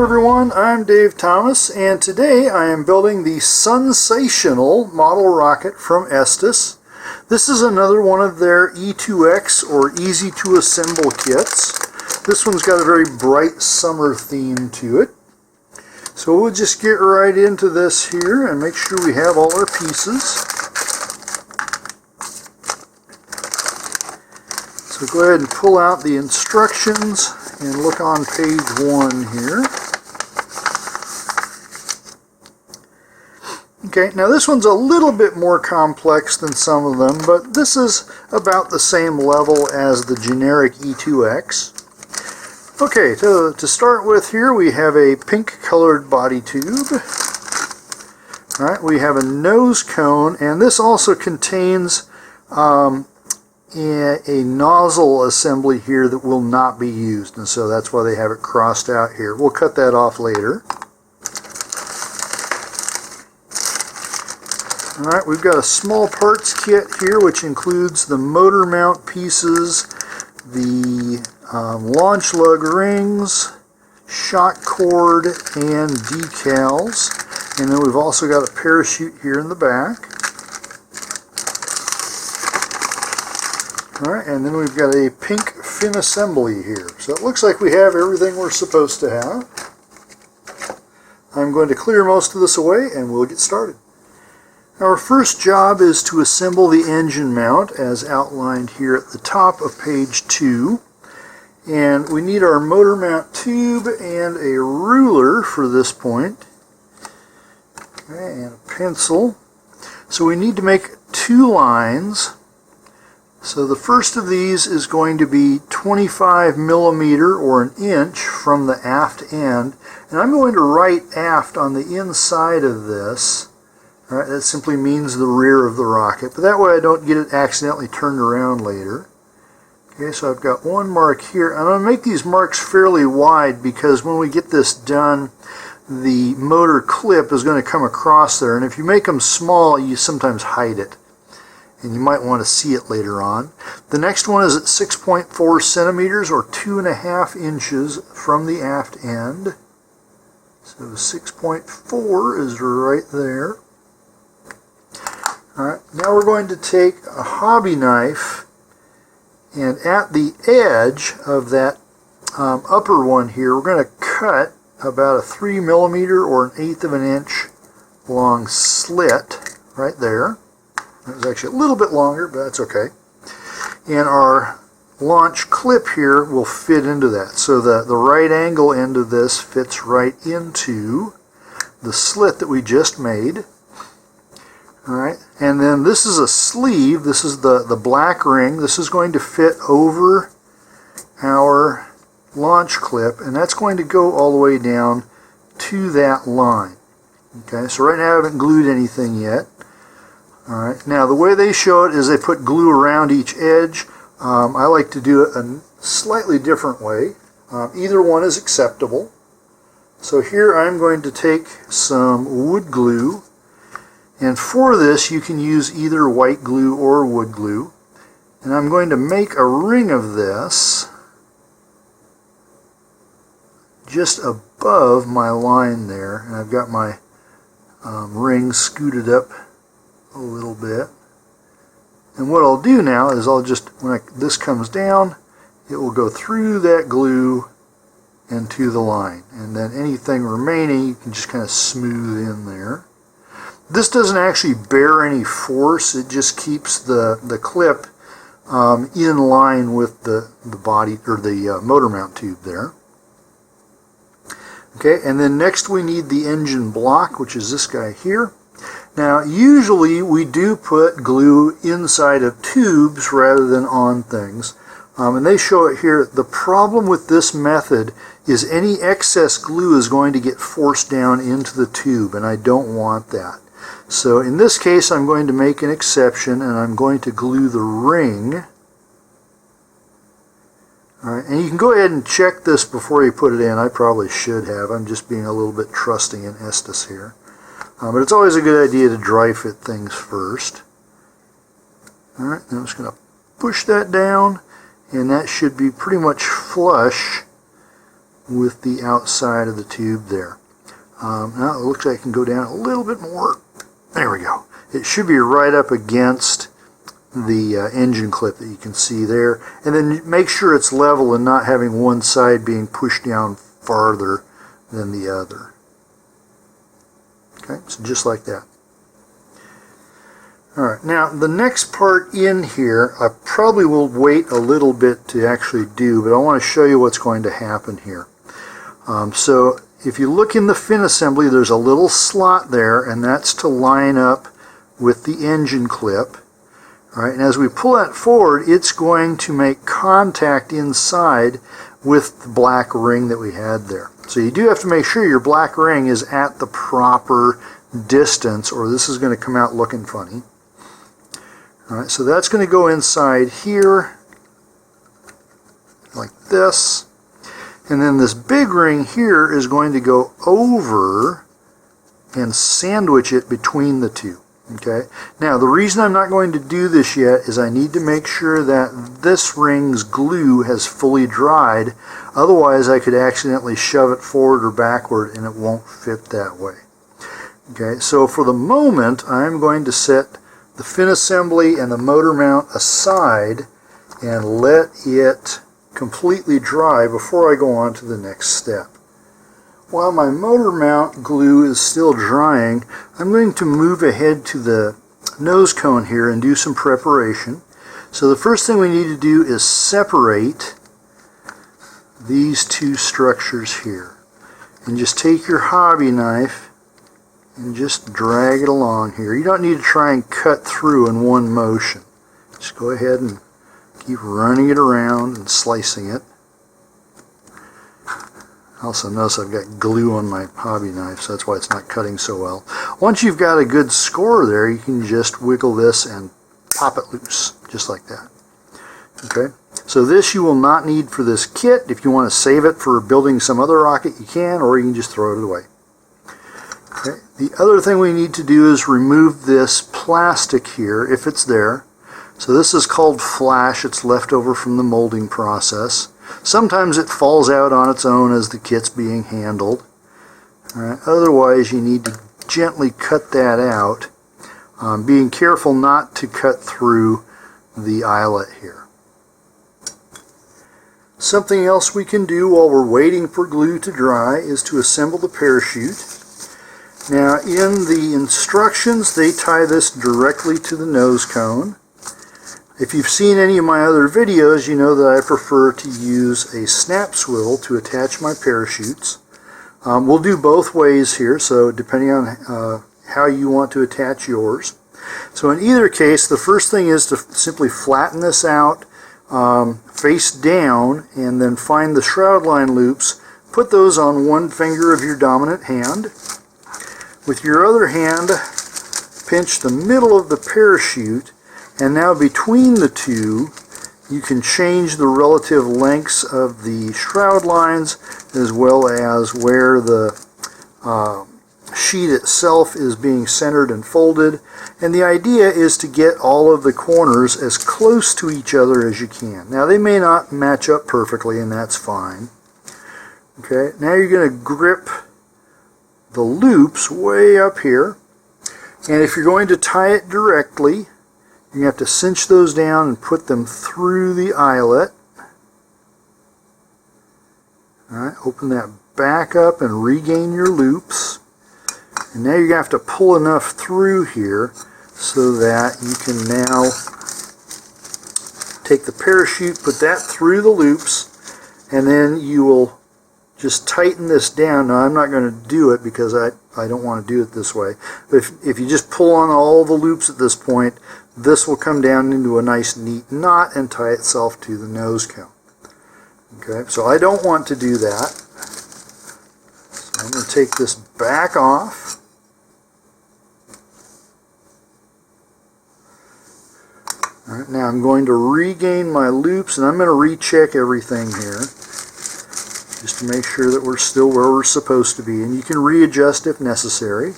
Hello everyone, I'm Dave Thomas, and today I am building the Sun-Sational model rocket from Estes. This is another one of their E2X or easy to assemble kits. This one's got a very bright summer theme to it. So we'll just get right into this here and make sure we have all our pieces. So go ahead and pull out the instructions and look on page 1 here. Okay, now this one's a little bit more complex than some of them, but this is about the same level as the generic E2X. Okay, to start with here we have a pink colored body tube. Alright, we have a nose cone, and this also contains a nozzle assembly here that will not be used, and so that's why they have it crossed out here. We'll cut that off later. Alright, we've got a small parts kit here which includes the motor mount pieces, the launch lug rings, shock cord, and decals. And then we've also got a parachute here in the back. Alright, and then we've got a pink fin assembly here. So it looks like we have everything we're supposed to have. I'm going to clear most of this away and we'll get started. Our first job is to assemble the engine mount as outlined here at the top of page 2. And we need our motor mount tube and a ruler for this point. Okay, and a pencil. So we need to make 2 lines. So the first of these is going to be 25 millimeter or an inch from the aft end. And I'm going to write aft on the inside of this. All right, that simply means the rear of the rocket, but that way I don't get it accidentally turned around later. Okay, so I've got one mark here. I'm going to make these marks fairly wide because when we get this done, the motor clip is going to come across there, and if you make them small, you sometimes hide it, and you might want to see it later on. The next one is at 6.4 centimeters or 2.5 inches from the aft end. So 6.4 is right there. Alright, now we're going to take a hobby knife, and at the edge of that upper one here, we're going to cut about a 3 millimeter or 1/8 of an inch long slit right there. That was actually a little bit longer, but that's okay. And our launch clip here will fit into that. So the right angle end of this fits right into the slit that we just made. Alright, and then this is a sleeve. This is the black ring. This is going to fit over our launch clip, and that's going to go all the way down to that line. Okay, so right now I haven't glued anything yet. Alright, now the way they show it is they put glue around each edge. I like to do it a slightly different way. Either one is acceptable. So here I'm going to take some wood glue. And for this, you can use either white glue or wood glue. And I'm going to make a ring of this just above my line there. And I've got my ring scooted up a little bit. And what I'll do now is I'll just, when this comes down, it will go through that glue and to the line. And then anything remaining, you can just kind of smooth in there. This doesn't actually bear any force, it just keeps the clip in line with the body, or the motor mount tube there. Okay, and then next we need the engine block, which is this guy here. Now usually we do put glue inside of tubes rather than on things. And they show it here. The problem with this method is any excess glue is going to get forced down into the tube, and I don't want that. So in this case I'm going to make an exception, and I'm going to glue the ring. Alright, and you can go ahead and check this before you put it in. I probably should have. I'm just being a little bit trusting in Estes here. But it's always a good idea to dry fit things first. Alright, now I'm just going to push that down, and that should be pretty much flush with the outside of the tube there. Now it looks like I can go down a little bit more. There we go. It should be right up against the engine clip that you can see there. And then make sure it's level and not having one side being pushed down farther than the other. Okay, so just like that. Alright, now the next part in here, I probably will wait a little bit to actually do, but I want to show you what's going to happen here. So if you look in the fin assembly, there's a little slot there, and that's to line up with the engine clip. Alright, and as we pull that forward, it's going to make contact inside with the black ring that we had there. So you do have to make sure your black ring is at the proper distance, or this is going to come out looking funny. Alright, so that's going to go inside here, like this. And then this big ring here is going to go over and sandwich it between the two. Okay. Now the reason I'm not going to do this yet is I need to make sure that this ring's glue has fully dried. Otherwise I could accidentally shove it forward or backward and it won't fit that way. Okay, so for the moment I'm going to set the fin assembly and the motor mount aside and let it completely dry before I go on to the next step. While my motor mount glue is still drying, I'm going to move ahead to the nose cone here and do some preparation. So the first thing we need to do is separate these two structures here. And just take your hobby knife and just drag it along here. You don't need to try and cut through in one motion. Just go ahead and keep running it around and slicing it. Also notice I've got glue on my hobby knife, so that's why it's not cutting so well. Once you've got a good score there, you can just wiggle this and pop it loose, just like that. Okay, so this you will not need for this kit. If you want to save it for building some other rocket, you can, or you can just throw it away. Okay. The other thing we need to do is remove this plastic here, if it's there. So this is called flash. It's left over from the molding process. Sometimes it falls out on its own as the kit's being handled. Alright, otherwise you need to gently cut that out, being careful not to cut through the eyelet here. Something else we can do while we're waiting for glue to dry is to assemble the parachute. Now in the instructions they tie this directly to the nose cone. If you've seen any of my other videos, you know that I prefer to use a snap swivel to attach my parachutes. We'll do both ways here, so depending on how you want to attach yours. So in either case, the first thing is to simply flatten this out face down and then find the shroud line loops. Put those on one finger of your dominant hand. With your other hand, pinch the middle of the parachute, and now between the two you can change the relative lengths of the shroud lines as well as where the sheet itself is being centered and folded. And the idea is to get all of the corners as close to each other as you can. Now they may not match up perfectly, and that's fine. Okay, now you're going to grip the loops way up here, and if you're going to tie it directly, you have to cinch those down and put them through the eyelet. Alright, open that back up and regain your loops. And now you have to pull enough through here so that you can now take the parachute, put that through the loops, and then you will just tighten this down. Now I'm not going to do it because I don't want to do it this way. But if you just pull on all the loops at this point, this will come down into a nice neat knot and tie itself to the nose cone. Okay, so I don't want to do that. So I'm going to take this back off. Alright, now I'm going to regain my loops, and I'm going to recheck everything here just to make sure that we're still where we're supposed to be, and you can readjust if necessary.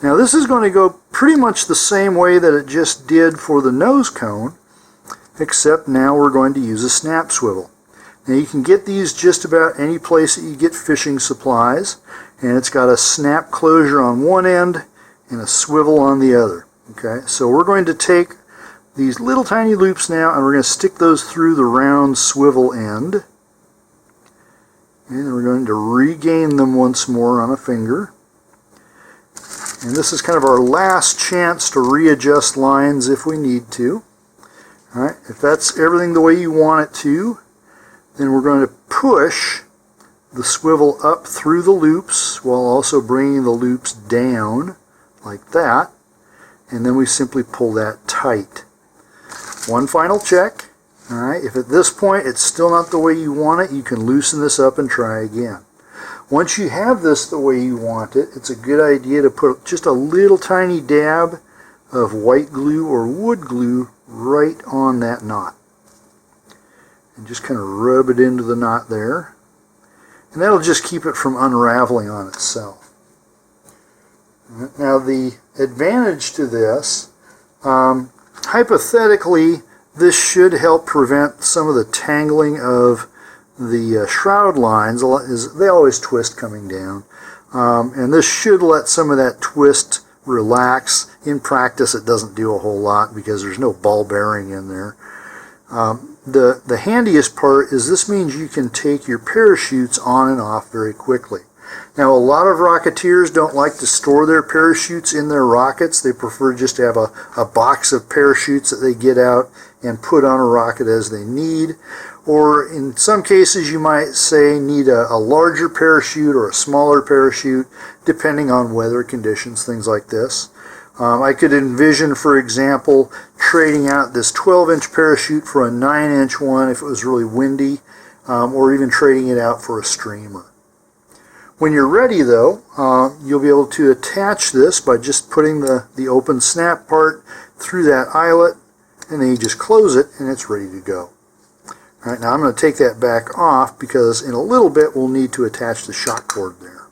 Now this is going to go pretty much the same way that it just did for the nose cone, except now we're going to use a snap swivel. Now you can get these just about any place that you get fishing supplies, and it's got a snap closure on one end and a swivel on the other. Okay, so we're going to take these little tiny loops now, and we're going to stick those through the round swivel end. And then we're going to regain them once more on a finger. And this is kind of our last chance to readjust lines if we need to. Alright, if that's everything the way you want it to, then we're going to push the swivel up through the loops while also bringing the loops down like that. And then we simply pull that tight. One final check. Alright, if at this point it's still not the way you want it, you can loosen this up and try again. Once you have this the way you want it, it's a good idea to put just a little tiny dab of white glue or wood glue right on that knot. And just kind of rub it into the knot there. And that'll just keep it from unraveling on itself. Right, now the advantage to this, hypothetically, this should help prevent some of the tangling of the shroud lines. They always twist coming down. And this should let some of that twist relax. In practice, it doesn't do a whole lot because there's no ball bearing in there. The handiest part is this means you can take your parachutes on and off very quickly. Now, a lot of Rocketeers don't like to store their parachutes in their rockets. They prefer just to have a box of parachutes that they get out and put on a rocket as they need. Or in some cases, you might say need a larger parachute or a smaller parachute, depending on weather conditions, things like this. I could envision, for example, trading out this 12-inch parachute for a 9-inch one if it was really windy, or even trading it out for a streamer. When you're ready, though, you'll be able to attach this by just putting the open snap part through that eyelet, and then you just close it, and it's ready to go. All right, now I'm going to take that back off because in a little bit we'll need to attach the shock cord there.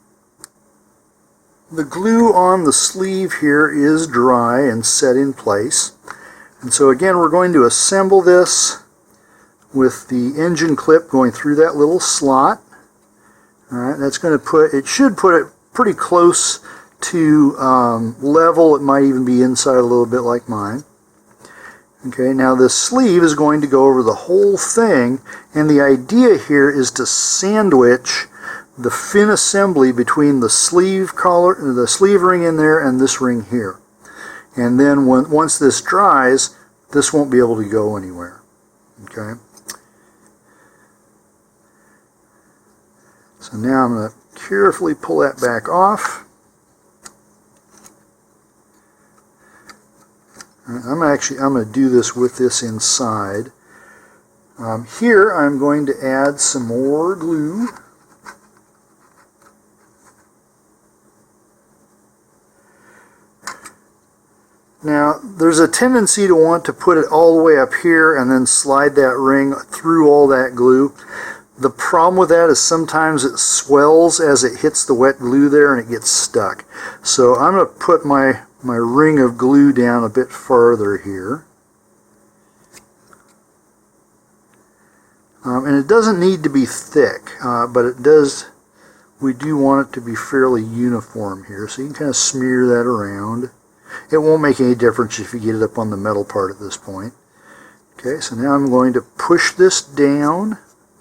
The glue on the sleeve here is dry and set in place. And so again, we're going to assemble this with the engine clip going through that little slot. All right, that's going to it should put it pretty close to level. It might even be inside a little bit like mine. Okay, now this sleeve is going to go over the whole thing, and the idea here is to sandwich the fin assembly between the sleeve collar, the sleeve ring in there, and this ring here. And then once this dries, this won't be able to go anywhere. Okay. So now I'm going to carefully pull that back off. I'm going to do this with this inside. Here I'm going to add some more glue. Now, there's a tendency to want to put it all the way up here and then slide that ring through all that glue. The problem with that is sometimes it swells as it hits the wet glue there and it gets stuck. So I'm going to put my ring of glue down a bit farther here. And it doesn't need to be thick, but we do want it to be fairly uniform here. So you can kind of smear that around. It won't make any difference if you get it up on the metal part at this point. Okay, so now I'm going to push this down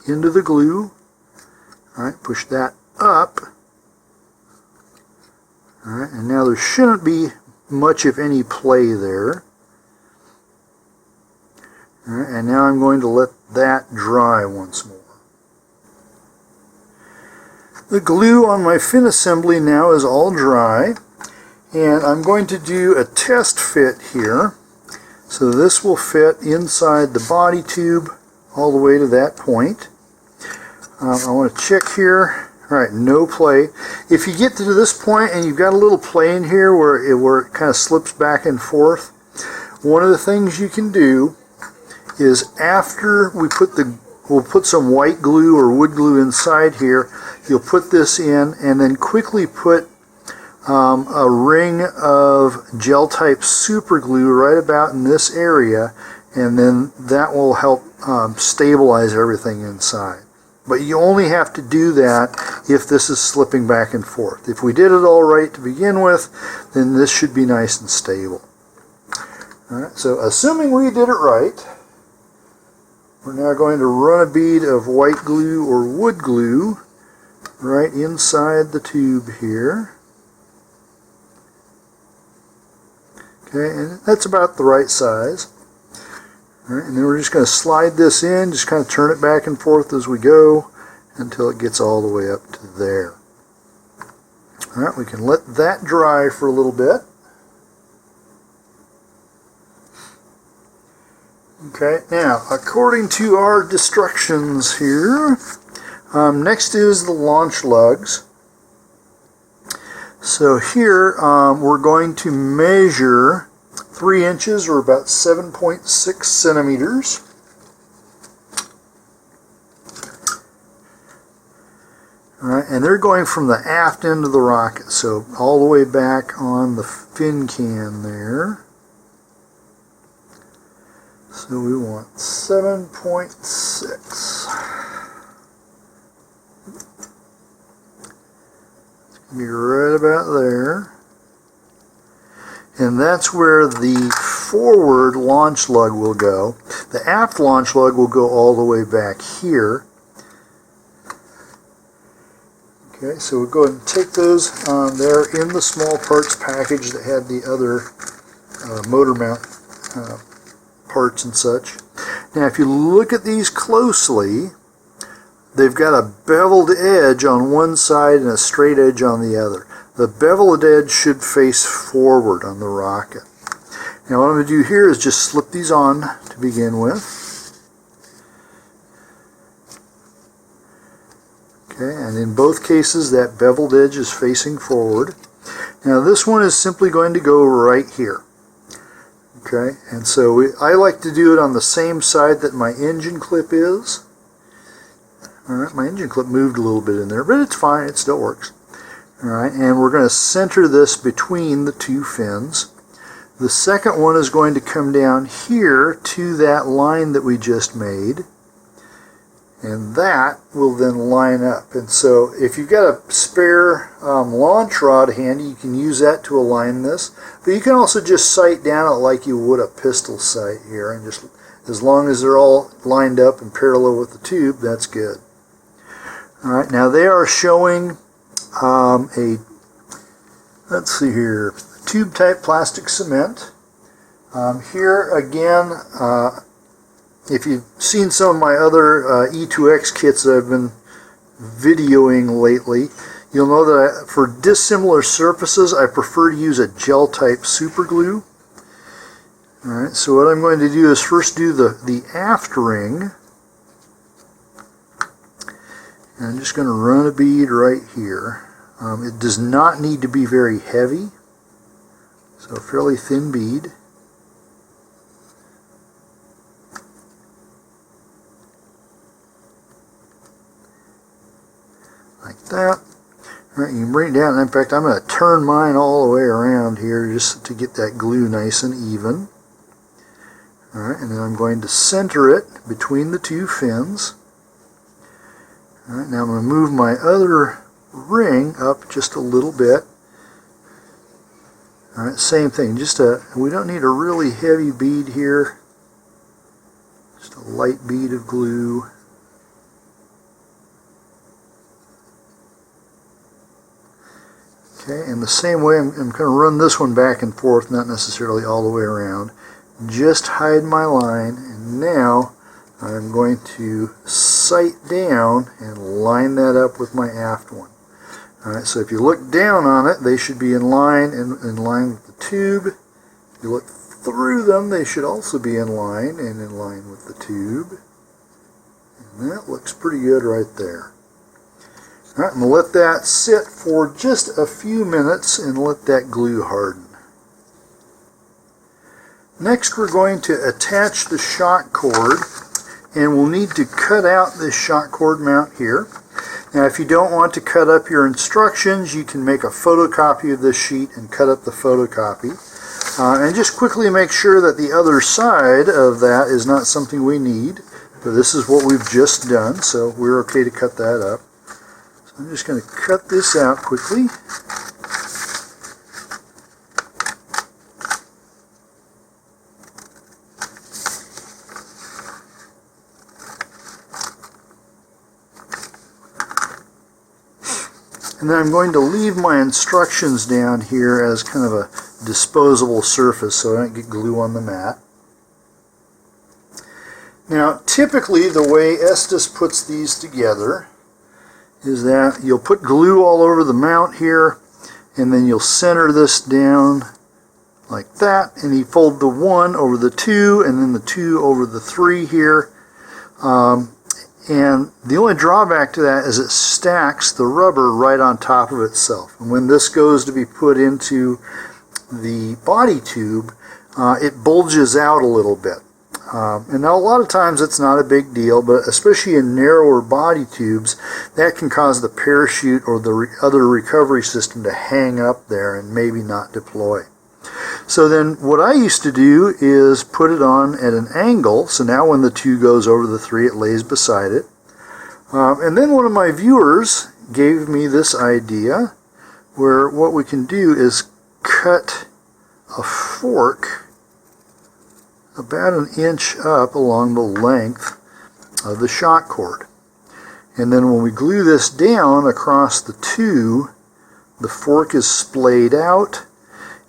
into the glue. Alright, push that up. Alright, and now there shouldn't be much if any play there. Alright, and now I'm going to let that dry once more. The glue on my fin assembly now is all dry, and I'm going to do a test fit here. So this will fit inside the body tube all the way to that point. I want to check here. Alright, no play. If you get to this point and you've got a little play in here where it kind of slips back and forth, one of the things you can do is after we'll put some white glue or wood glue inside here, you'll put this in and then quickly put a ring of gel type super glue right about in this area, and then that will help stabilize everything inside. But you only have to do that if this is slipping back and forth. If we did it all right to begin with, then this should be nice and stable. Alright, so assuming we did it right, we're now going to run a bead of white glue or wood glue right inside the tube here. Okay, and that's about the right size. Alright, and then we're just going to slide this in, just kind of turn it back and forth as we go until it gets all the way up to there. Alright, we can let that dry for a little bit. Okay, now according to our instructions here, next is the launch lugs. So here we're going to measure 3 inches or about 7.6 centimeters. Alright, and they're going from the aft end of the rocket, so all the way back on the fin can there. So we want 7.6. Be right about there. And that's where the forward launch lug will go. The aft launch lug will go all the way back here. Okay, so we'll go ahead and take those. They're in the small parts package that had the other motor mount parts and such. Now if you look at these closely, they've got a beveled edge on one side and a straight edge on the other. The beveled edge should face forward on the rocket. Now what I'm going to do here is just slip these on to begin with. Okay, and in both cases that beveled edge is facing forward. Now this one is simply going to go right here. Okay, and so I like to do it on the same side that my engine clip is. Alright, my engine clip moved a little bit in there, but it's fine, it still works. Alright, and we're going to center this between the 2 fins. The second one is going to come down here to that line that we just made. And that will then line up. And so if you've got a spare launch rod handy, you can use that to align this. But you can also just sight down it like you would a pistol sight here. And just as long as they're all lined up and parallel with the tube, that's good. Alright, now they are showing let's see here, tube type plastic cement. Here again, if you've seen some of my other E2X kits that I've been videoing lately, you'll know that for dissimilar surfaces I prefer to use a gel type super glue. Alright, so what I'm going to do is first do the aft ring. And I'm just going to run a bead right here. It does not need to be very heavy, so a fairly thin bead. Like that. All right, you can bring it down. In fact, I'm going to turn mine all the way around here just to get that glue nice and even. All right, and then I'm going to center it between the 2 fins. All right, now I'm going to move my other ring up just a little bit. All right, same thing. We don't need a really heavy bead here. Just a light bead of glue. Okay, and the same way I'm going to run this one back and forth, not necessarily all the way around. Just hide my line, and now I'm going to sight down and line that up with my aft one. Alright, so if you look down on it, they should be in line with the tube. If you look through them, they should also be in line with the tube. And that looks pretty good right there. Alright, I'm going to let that sit for just a few minutes and let that glue harden. Next we're going to attach the shock cord, and we'll need to cut out this shock cord mount here. Now if you don't want to cut up your instructions, you can make a photocopy of this sheet and cut up the photocopy. And just quickly make sure that the other side of that is not something we need. But this is what we've just done, so we're okay to cut that up. So I'm just going to cut this out quickly. And then I'm going to leave my instructions down here as kind of a disposable surface so I don't get glue on the mat. Now, typically the way Estes puts these together is that you'll put glue all over the mount here, and then you'll center this down like that, and you fold the 1 over the 2, and then the 2 over the 3 here. And the only drawback to that is it stacks the rubber right on top of itself. And when this goes to be put into the body tube, it bulges out a little bit. And now a lot of times it's not a big deal, but especially in narrower body tubes, that can cause the parachute or the other recovery system to hang up there and maybe not deploy. So then what I used to do is put it on at an angle, so now when the 2 goes over the 3, it lays beside it. And then one of my viewers gave me this idea where what we can do is cut a fork about 1 inch up along the length of the shock cord. And then when we glue this down across the 2, the fork is splayed out.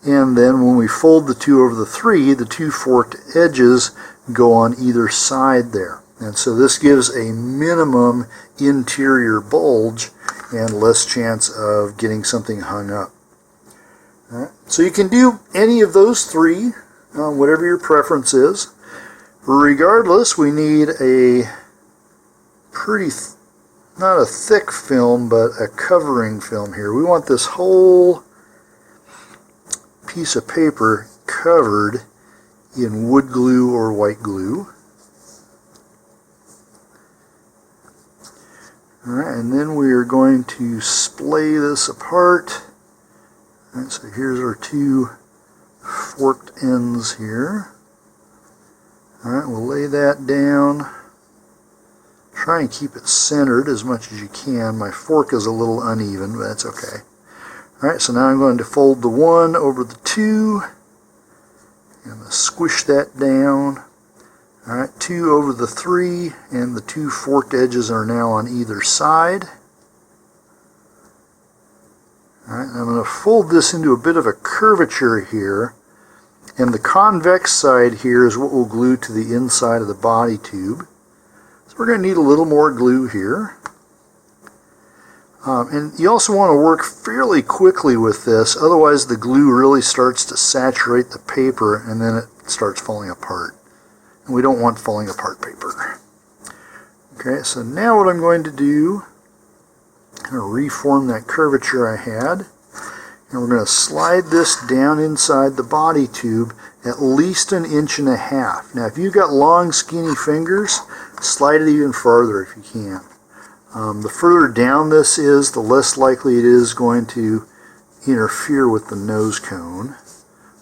And then when we fold the 2 over the 3, the 2 forked edges go on either side there. And so this gives a minimum interior bulge and less chance of getting something hung up. All right. So you can do any of those 3, whatever your preference is. Regardless, we need a pretty, not a thick film, but a covering film here. We want this whole piece of paper covered in wood glue or white glue. Alright, and then we are going to splay this apart. Alright, so here's our 2 forked ends here. Alright, we'll lay that down. Try and keep it centered as much as you can. My fork is a little uneven, but that's okay. Alright, so now I'm going to fold the 1 over the 2. and squish that down. Alright, 2 over the 3, and the 2 forked edges are now on either side. Alright, I'm going to fold this into a bit of a curvature here, and the convex side here is what we'll glue to the inside of the body tube. So we're going to need a little more glue here. And you also want to work fairly quickly with this, otherwise the glue really starts to saturate the paper and then it starts falling apart. And we don't want falling apart paper. Okay, so now what I'm going to do, I'm going to reform that curvature I had, and we're going to slide this down inside the body tube at least 1.5 inches. Now if you've got long skinny fingers, slide it even farther if you can. The further down this is, the less likely it is going to interfere with the nose cone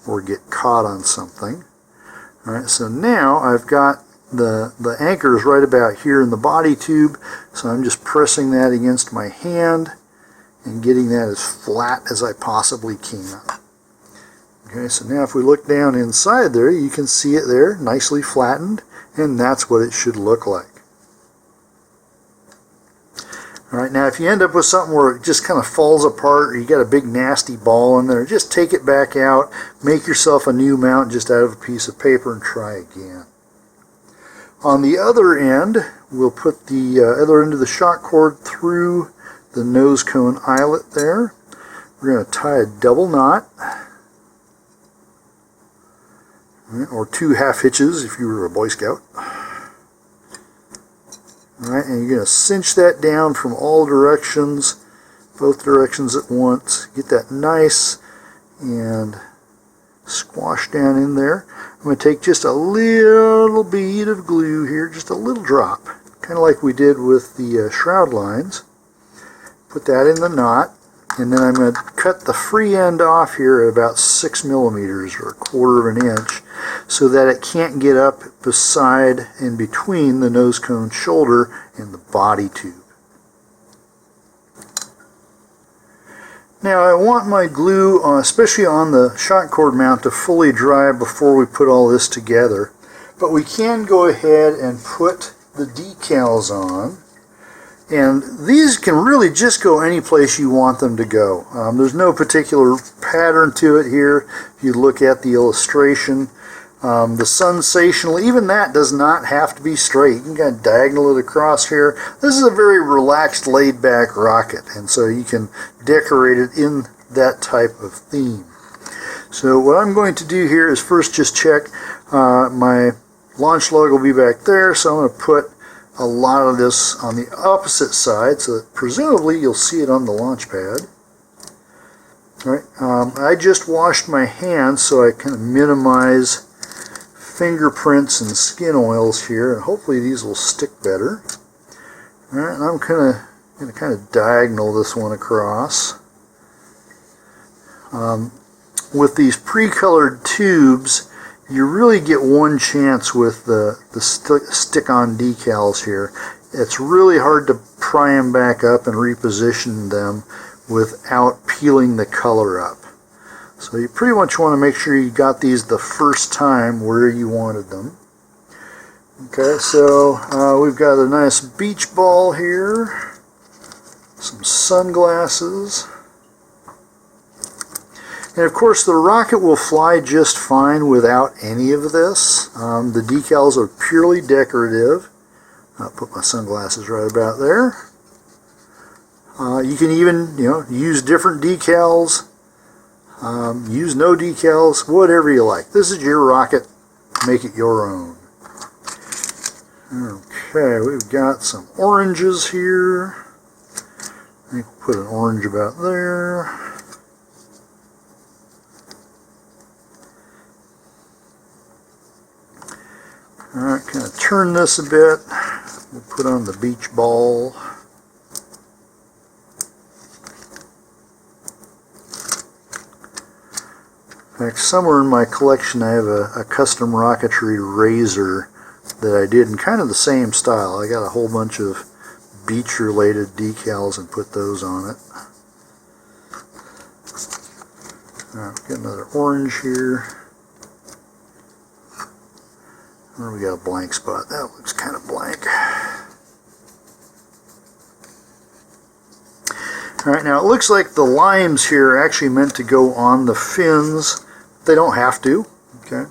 or get caught on something. Alright, so now I've got the anchors right about here in the body tube, so I'm just pressing that against my hand and getting that as flat as I possibly can. Okay, so now if we look down inside there, you can see it there, nicely flattened, and that's what it should look like. Alright, now if you end up with something where it just kind of falls apart, or you got a big nasty ball in there, just take it back out, make yourself a new mount just out of a piece of paper and try again. On the other end, we'll put the other end of the shock cord through the nose cone eyelet there. We're going to tie a double knot, or 2 half hitches if you were a Boy Scout. Alright, and you're going to cinch that down from all directions, both directions at once. Get that nice and squashed down in there. I'm going to take just a little bead of glue here, just a little drop, kind of like we did with the shroud lines. Put that in the knot, And then I'm going to cut the free end off here at about 6 millimeters or 1/4 of an inch so that it can't get up beside and between the nose cone shoulder and the body tube. Now I want my glue, especially on the shock cord mount, to fully dry before we put all this together. But we can go ahead and put the decals on. And these can really just go any place you want them to go. There's no particular pattern to it here. If you look at the illustration, the Sun-Sational, even that does not have to be straight. You can kind of diagonal it across here. This is a very relaxed, laid-back rocket, and so you can decorate it in that type of theme. So what I'm going to do here is first just check my launch lug will be back there, so I'm going to put a lot of this on the opposite side so that presumably you'll see it on the launch pad. All right, I just washed my hands so I can minimize fingerprints and skin oils here, and hopefully these will stick better. All right, and I'm going to kind of diagonal this one across. With these pre-colored tubes, you really get one chance with the stick-on decals here. It's really hard to pry them back up and reposition them without peeling the color up. So you pretty much want to make sure you got these the first time where you wanted them. Okay, so we've got a nice beach ball here, some sunglasses, and of course the rocket will fly just fine without any of this. The decals are purely decorative. I'll put my sunglasses right about there. You can even, use different decals. Use no decals, whatever you like. This is your rocket, make it your own. Okay, we've got some oranges here. I think we'll put an orange about there. Alright, kind of turn this a bit. We'll put on the beach ball. In fact, somewhere in my collection I have a custom Rocketry razor that I did in kind of the same style. I got a whole bunch of beach-related decals and put those on it. Alright, get another orange here. Or we got a blank spot. That looks kind of blank. Alright, now it looks like the limes here are actually meant to go on the fins. They don't have to. Okay.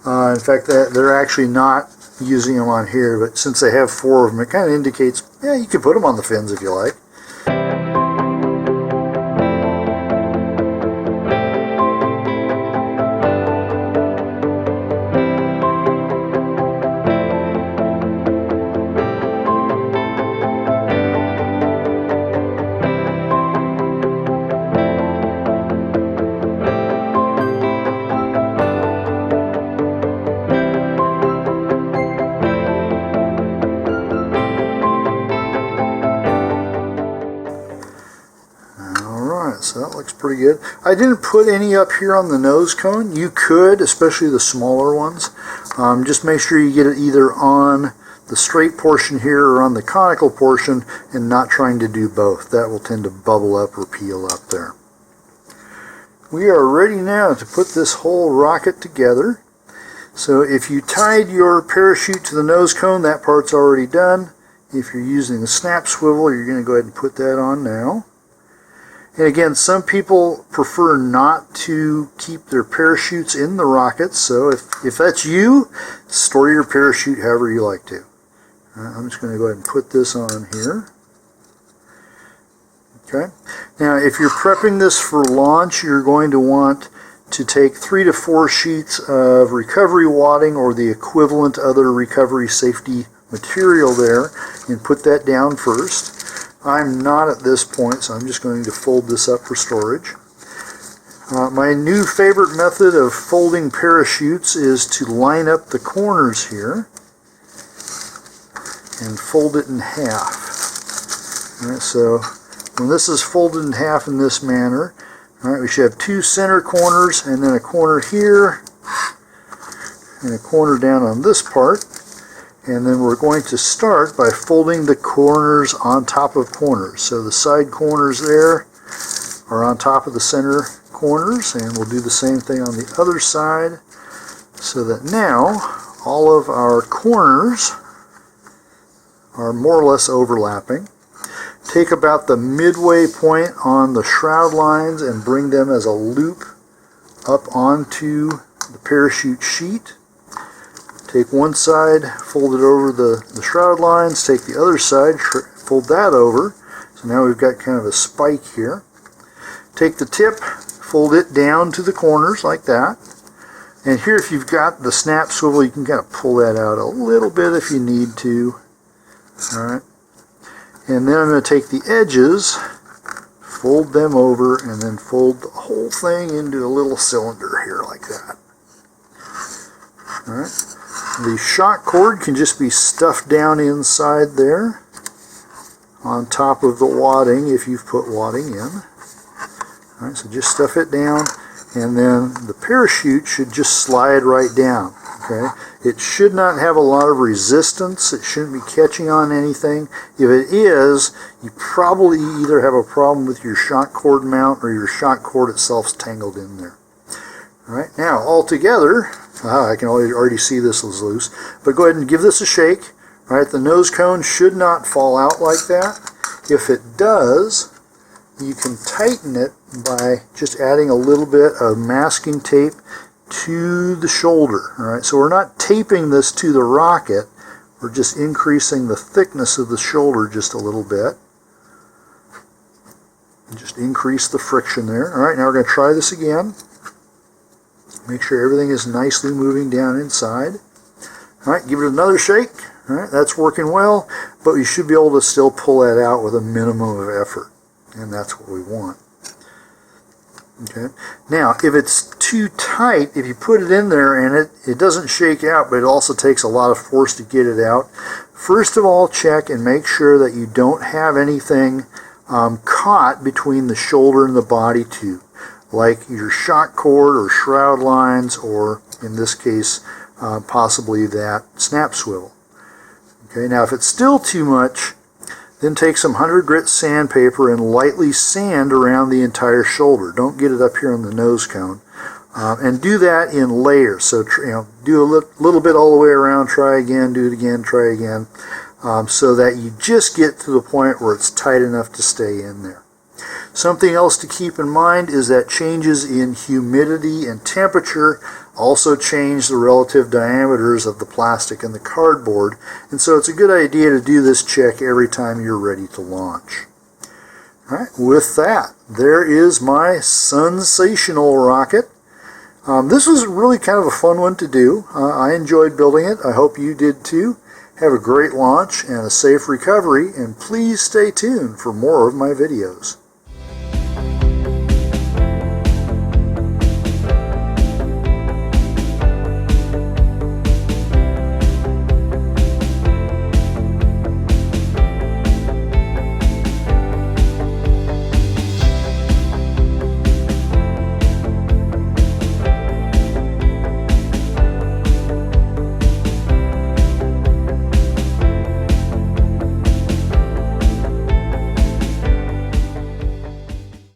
In fact, they're actually not using them on here, but since they have 4 of them, it kind of indicates, yeah, you can put them on the fins if you like. So that looks pretty good. I didn't put any up here on the nose cone. You could, especially the smaller ones. Just make sure you get it either on the straight portion here or on the conical portion, and not trying to do both. That will tend to bubble up or peel up there. We are ready now to put this whole rocket together. So if you tied your parachute to the nose cone, that part's already done. If you're using a snap swivel, you're going to go ahead and put that on now. And again, some people prefer not to keep their parachutes in the rockets, so if that's you, store your parachute however you like to. I'm just going to go ahead and put this on here. Okay. Now, if you're prepping this for launch, you're going to want to take 3 to 4 sheets of recovery wadding or the equivalent other recovery safety material there, and put that down first. I'm not at this point, so I'm just going to fold this up for storage. My new favorite method of folding parachutes is to line up the corners here and fold it in half. All right, so when this is folded in half in this manner, all right, we should have two center corners and then a corner here and a corner down on this part. And then we're going to start by folding the corners on top of corners. So the side corners there are on top of the center corners, and we'll do the same thing on the other side, so that now all of our corners are more or less overlapping. Take about the midway point on the shroud lines and bring them as a loop up onto the parachute sheet. Take one side, fold it over the shroud lines, take the other side, fold that over. So now we've got kind of a spike here. Take the tip, fold it down to the corners like that. And here, if you've got the snap swivel, you can kind of pull that out a little bit if you need to. Alright. And then I'm going to take the edges, fold them over, and then fold the whole thing into a little cylinder here like that. Alright. The shock cord can just be stuffed down inside there on top of the wadding if you've put wadding in. Alright, so just stuff it down, and then the parachute should just slide right down. Okay, it should not have a lot of resistance. It shouldn't be catching on anything. If it is, you probably either have a problem with your shock cord mount or your shock cord itself's tangled in there. Alright, now all together, I can already see this is loose, but go ahead and give this a shake. Alright, the nose cone should not fall out like that. If it does, you can tighten it by just adding a little bit of masking tape to the shoulder. Alright, so we're not taping this to the rocket, we're just increasing the thickness of the shoulder just a little bit. Just increase the friction there. Alright, now we're going to try this again. Make sure everything is nicely moving down inside. Alright, give it another shake. Alright, that's working well, but you should be able to still pull that out with a minimum of effort. And that's what we want. Okay. Now, if it's too tight, if you put it in there and it doesn't shake out, but it also takes a lot of force to get it out, first of all, check and make sure that you don't have anything caught between the shoulder and the body tube, like your shock cord or shroud lines, or in this case, possibly that snap swivel. Okay. Now, if it's still too much, then take some 100 grit sandpaper and lightly sand around the entire shoulder. Don't get it up here on the nose cone. And do that in layers. So do a little bit all the way around, try again, do it again, try again, so that you just get to the point where it's tight enough to stay in there. Something else to keep in mind is that changes in humidity and temperature also change the relative diameters of the plastic and the cardboard, and so it's a good idea to do this check every time you're ready to launch. Alright, with that, there is my Sun-Sational rocket. This was really kind of a fun one to do. I enjoyed building it. I hope you did too. Have a great launch and a safe recovery, and please stay tuned for more of my videos.